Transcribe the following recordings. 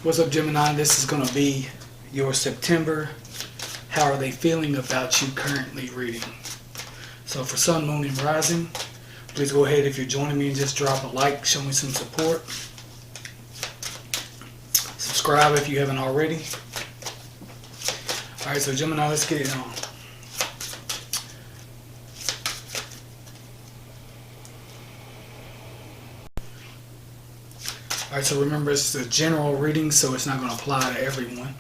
What's up, Gemini? This is going to be your September. How are they feeling about you currently reading? So for Sun, Moon, and Rising, please go ahead if you're joining me and just drop a like, show me some support. Subscribe if you haven't already. Alright, so Gemini, let's get it on. Alright, so remember it's a general reading, so it's not going to apply to everyone.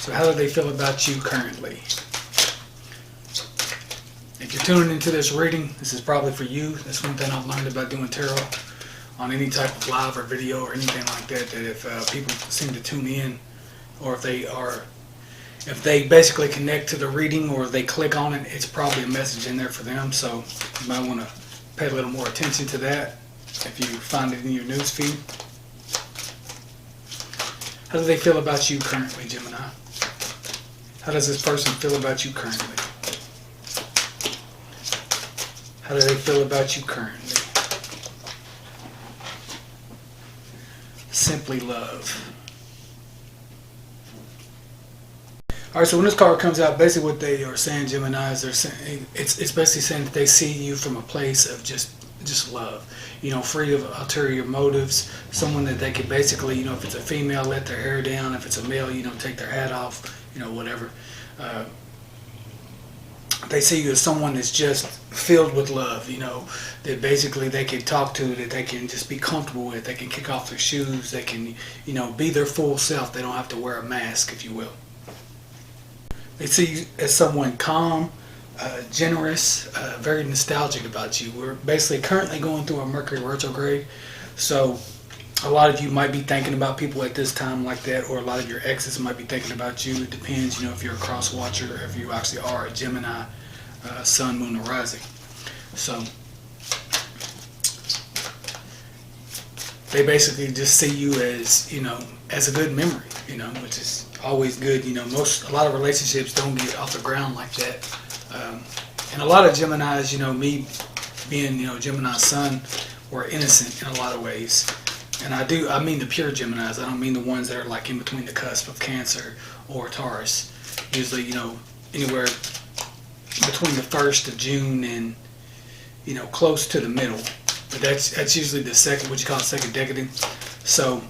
So how do they feel about you currently? If you're tuning into this reading, this is probably for you. That's one thing I've learned about doing tarot on any type of live or video or anything like that, that if people seem to tune in, or if they basically connect to the reading or they click on it, it's probably a message in there for them. So you might want to pay a little more attention to that if you find it in your news feed. How do they feel about you currently, Gemini? How does this person feel about you currently? How do they feel about you currently? Simply love. Alright, so when this card comes out, basically what they are saying, Gemini, is they're saying, it's basically saying that they see you from a place of just love, free of ulterior motives. Someone that they could basically, if it's a female, let their hair down. If it's a male, take their hat off, whatever. They see you as someone that's just filled with love, that basically they can talk to, that they can just be comfortable with. They can kick off their shoes. They can, be their full self. They don't have to wear a mask, if you will. They see you as someone calm, generous, very nostalgic about you. We're basically currently going through a Mercury retrograde, so a lot of you might be thinking about people at this time like that, or a lot of your exes might be thinking about you. It depends, if you're a cross watcher, or if you actually are a Gemini, Sun, Moon, or Rising. So they basically just see you as, as a good memory, which is always good. A lot of relationships don't get off the ground like that. And a lot of Geminis, me being, Gemini Sun, we're innocent in a lot of ways. And I mean the pure Geminis. I don't mean the ones that are like in between the cusp of Cancer or Taurus. Usually, anywhere between the 1st of June and, close to the middle. But that's usually the second, what you call second decadent. So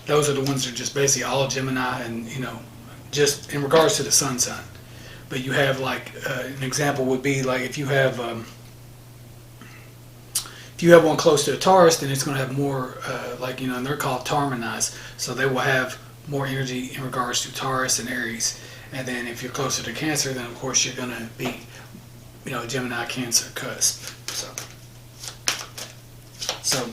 those are the ones that are just basically all Gemini, and, just in regards to the sun sign. But you have like an example would be like if you have one close to a Taurus, then it's going to have more and they're called Tarmanize, so they will have more energy in regards to Taurus and Aries. And then if you're closer to Cancer, then of course you're going to be Gemini Cancer cusp. So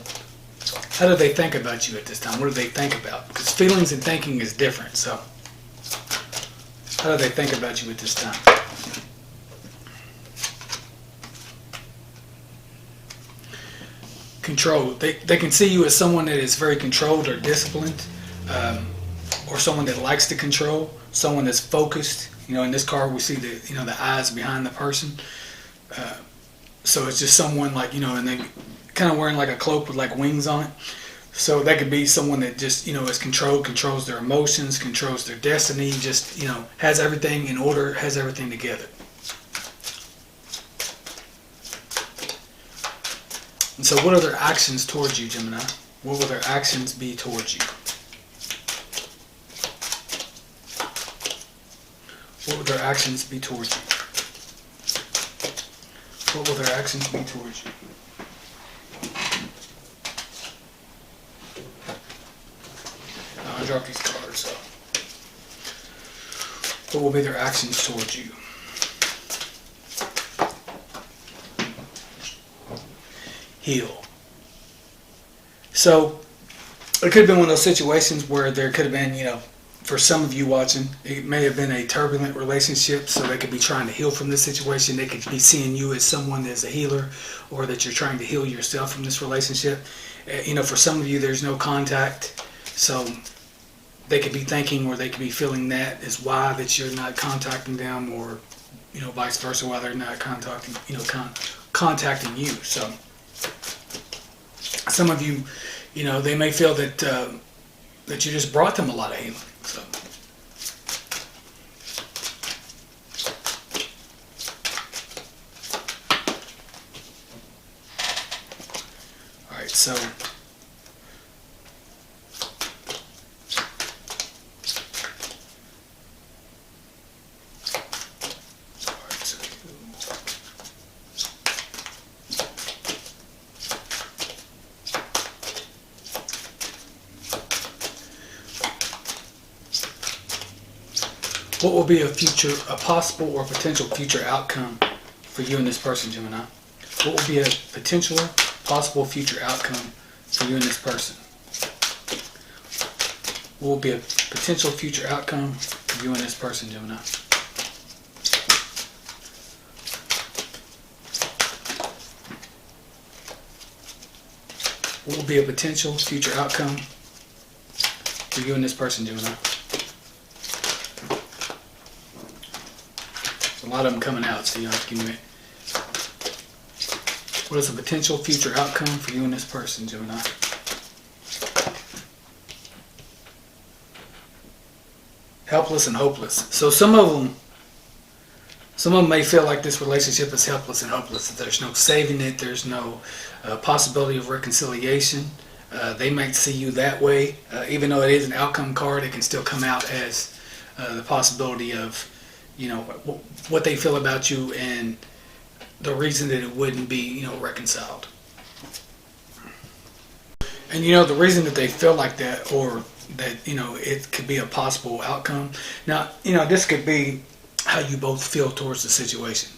how do they think about you at this time? What do they think about? Because feelings and thinking is different. So how do they think about you at this time? Control. They can see you as someone that is very controlled or disciplined, or someone that likes to control, someone that's focused. In this card we see the eyes behind the person. So it's just someone like, and they kind of wearing like a cloak with like wings on it. So that could be someone that just, is controls their emotions, controls their destiny, just, has everything in order, has everything together. And so what are their actions towards you, Gemini? What will their actions be towards you? What will their actions be towards you? What will their actions be towards you? I dropped these cards, so what will be their actions towards you? Heal. So it could have been one of those situations where there could have been, for some of you watching, it may have been a turbulent relationship, so they could be trying to heal from this situation. They could be seeing you as someone that's a healer, or that you're trying to heal yourself from this relationship. For some of you, there's no contact, so they could be thinking, or they could be feeling that is why that you're not contacting them, or vice versa, why they're not contacting contacting you. So some of you, they may feel that that you just brought them a lot of healing. So. All right, so. What will be a possible or potential future outcome for you and this person, Gemini? What will be a potential, possible future outcome for you and this person? What will be a potential future outcome for you and this person, Gemini? What will be a potential future outcome for you and this person, Gemini? A lot of them coming out, so you have to give me it. What is a potential future outcome for you and this person, Gemini? Helpless and hopeless. So some of them may feel like this relationship is helpless and hopeless. That there's no saving it. There's no possibility of reconciliation. They might see you that way, even though it is an outcome card. It can still come out as the possibility of, what they feel about you and the reason that it wouldn't be, reconciled. And the reason that they feel like that, or that, it could be a possible outcome. Now, this could be how you both feel towards the situation.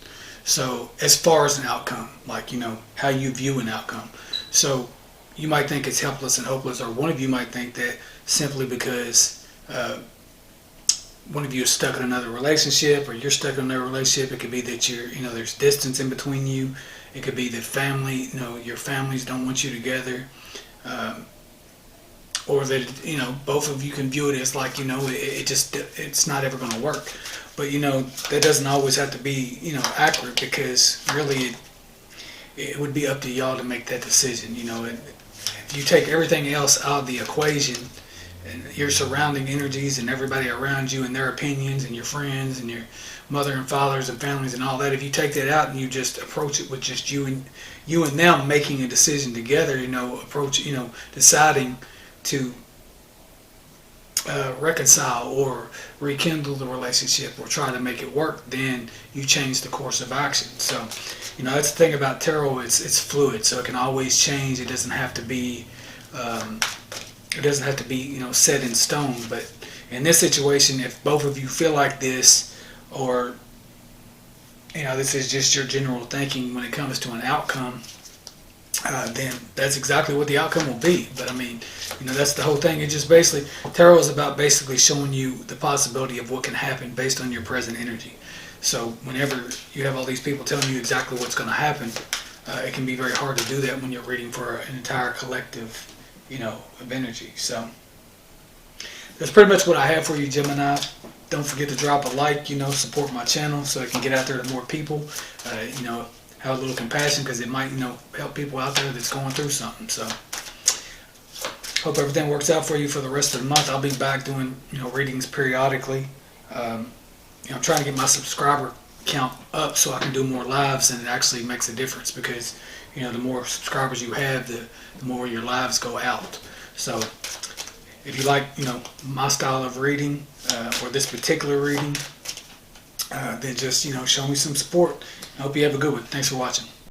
So as far as an outcome, like, how you view an outcome. So you might think it's helpless and hopeless, or one of you might think that simply because one of you is stuck in another relationship, or you're stuck in another relationship. It could be that there's distance in between you. It could be that family, your families don't want you together, or that both of you can view it as like it's not ever going to work. But that doesn't always have to be accurate, because really it would be up to y'all to make that decision. If you take everything else out of the equation, and your surrounding energies and everybody around you and their opinions and your friends and your mother and fathers and families and all that, if you take that out and you just approach it with just you and them making a decision together, deciding to reconcile or rekindle the relationship or try to make it work, then you change the course of action. So that's the thing about tarot. It's fluid, so it can always change. It doesn't have to be set in stone. But in this situation, if both of you feel like this, or this is just your general thinking when it comes to an outcome, then that's exactly what the outcome will be. But that's the whole thing. It just basically, tarot is about basically showing you the possibility of what can happen based on your present energy. So whenever you have all these people telling you exactly what's going to happen, it can be very hard to do that when you're reading for an entire collective of energy. So that's pretty much what I have for you, Gemini. Don't forget to drop a like, support my channel so I can get out there to more people. Have a little compassion, because it might, help people out there that's going through something. So hope everything works out for you for the rest of the month. I'll be back doing, readings periodically. I'm trying to get my subscriber count up so I can do more lives, and it actually makes a difference, because the more subscribers you have, the more your lives go out. So if you like my style of reading, or this particular reading, then just show me some support. I hope you have a good one. Thanks for watching.